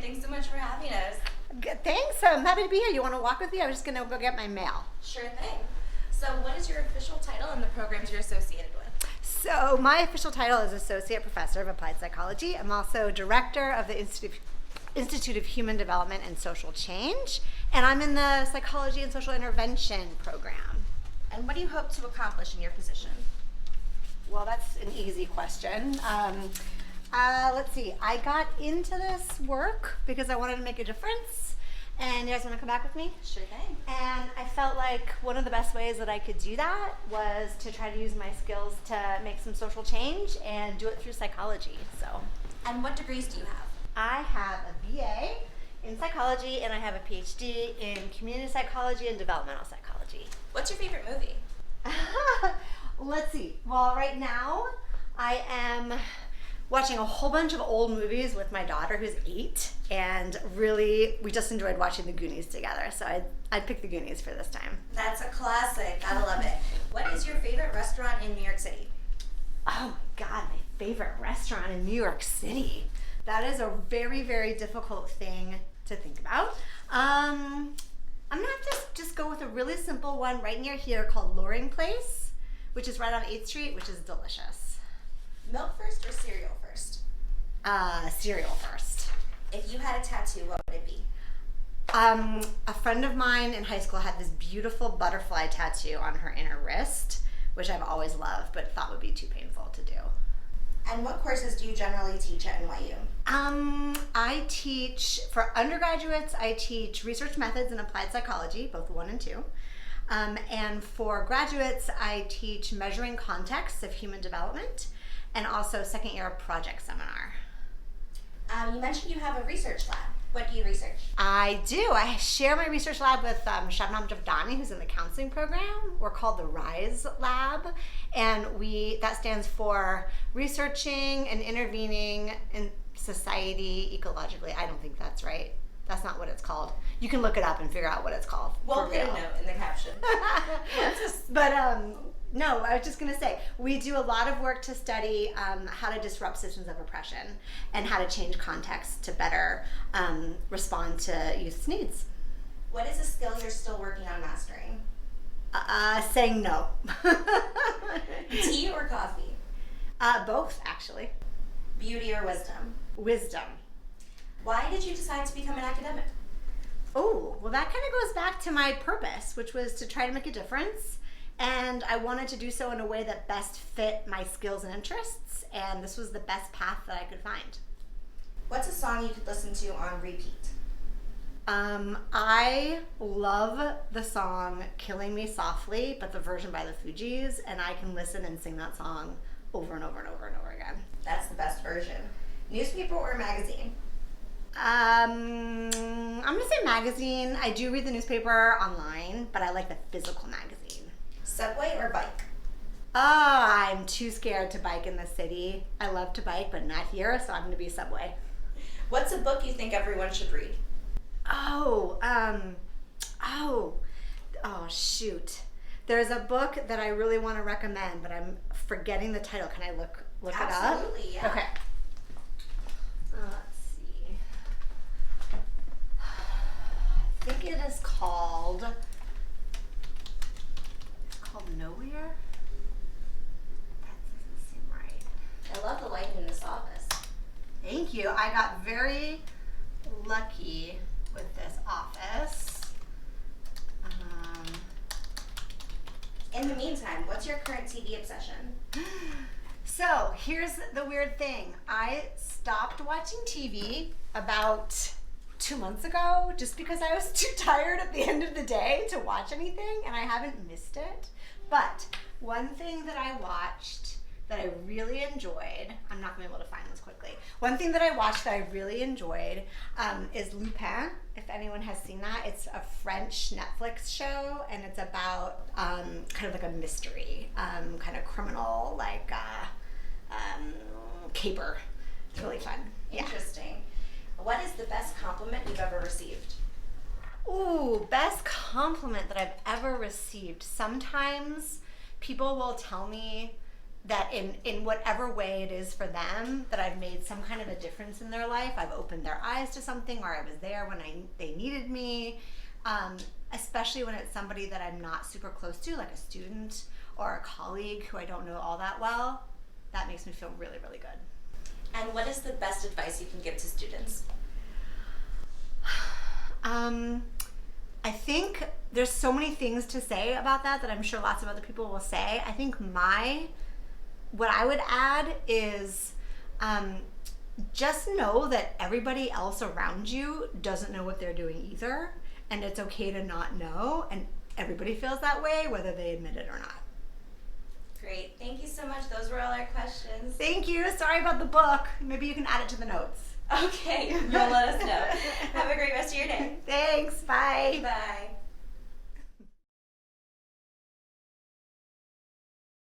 Thanks so much for having us. Good, thanks. I'm happy to be here. You want to walk with me? I was just going to go get my mail. Sure thing. So what is your official title and the programs you're associated with? So my official title is Associate Professor of Applied Psychology. I'm also Director of the Institute of Human Development and Social Change, and I'm in the Psychology and Social Intervention program. And what do you hope to accomplish in your position? Well, that's an easy question. Let's see. I got into this work because I wanted to make a difference. And you guys want to come back with me? Sure thing. And I felt like one of the best ways that I could do that was to try to use my skills to make some social change and do it through psychology. So, And what degrees do you have? I have a BA in psychology and I have a PhD in community psychology and developmental psychology. What's your favorite movie? Let's see. Well, right now I am watching a whole bunch of old movies with my daughter who's 8, and really we just enjoyed watching The Goonies together, so I'd pick The Goonies for this time. That's a classic. Gotta love it. What is your favorite restaurant in New York City? Oh my God, my favorite restaurant in New York City. That is a very, very difficult thing to think about. I'm gonna have to just go with a really simple one right near here called Loring Place, which is right on 8th Street, which is delicious. Milk first or cereal first? Cereal first. If you had a tattoo, what would it be? A friend of mine in high school had this beautiful butterfly tattoo on her inner wrist, which I've always loved, but thought would be too painful to do. And what courses do you generally teach at NYU? I teach, for undergraduates, I teach research methods and applied psychology, both 1 and 2. And for graduates, I teach measuring contexts of human development and also second year project seminar. You mentioned you have a research lab. What do you research? I do. I share my research lab with Shabnam Javdani, who's in the counseling program. We're called the RISE Lab, and that stands for Researching and Intervening in Society Ecologically. I don't think that's right. That's not what it's called. You can look it up and figure out what it's called. We'll put a note in the caption. But no, I was just going to say, we do a lot of work to study how to disrupt systems of oppression and how to change context to better respond to youth's needs. What is a skill you're still working on mastering? Saying no. Tea or coffee? Both, actually. Beauty or wisdom? Wisdom. Why did you decide to become an academic? Oh, well, that kind of goes back to my purpose, which was to try to make a difference. And I wanted to do so in a way that best fit my skills and interests, and this was the best path that I could find. What's a song you could listen to on repeat? I love the song Killing Me Softly, but the version by the Fugees, and I can listen and sing that song over and over and over and over again. That's the best version. Newspaper or magazine? I'm gonna say magazine. I do read the newspaper online, but I like the physical magazine. Subway or bike? Oh, I'm too scared to bike in the city. I love to bike, but not here, so I'm gonna be Subway. What's a book you think everyone should read? Shoot. There's a book that I really want to recommend, but I'm forgetting the title. Can I look it up? Absolutely, yeah. Okay. Let's see. I think it is called Nowhere. That doesn't seem right. I love the lighting in this office. Thank you. I got very lucky with this office. In the meantime, what's your current TV obsession? So here's the weird thing. I stopped watching TV about 2 months ago just because I was too tired at the end of the day to watch anything, and I haven't missed it. But one thing that I watched that I really enjoyed, I'm not going to be able to find this quickly. One thing that I watched that I really enjoyed is Lupin, if anyone has seen that. It's a French Netflix show, and it's about kind of like a mystery, kind of criminal, like caper. It's really fun. Yeah. Interesting. What is the best compliment you've ever received? Ooh, best compliment that I've ever received. Sometimes people will tell me that in whatever way it is for them, that I've made some kind of a difference in their life. I've opened their eyes to something, or I was there when they needed me, especially when it's somebody that I'm not super close to, like a student or a colleague who I don't know all that well. That makes me feel really, really good. And what is the best advice you can give to students? I think there's so many things to say about that I'm sure lots of other people will say. I think what I would add is just know that everybody else around you doesn't know what they're doing either, and it's okay to not know, and everybody feels that way whether they admit it or not. Great. Thank you so much. Those were all our questions. Thank you. Sorry about the book. Maybe you can add it to the notes. Okay. You'll let us know. Have a great rest of your day. Thanks. Bye. Bye.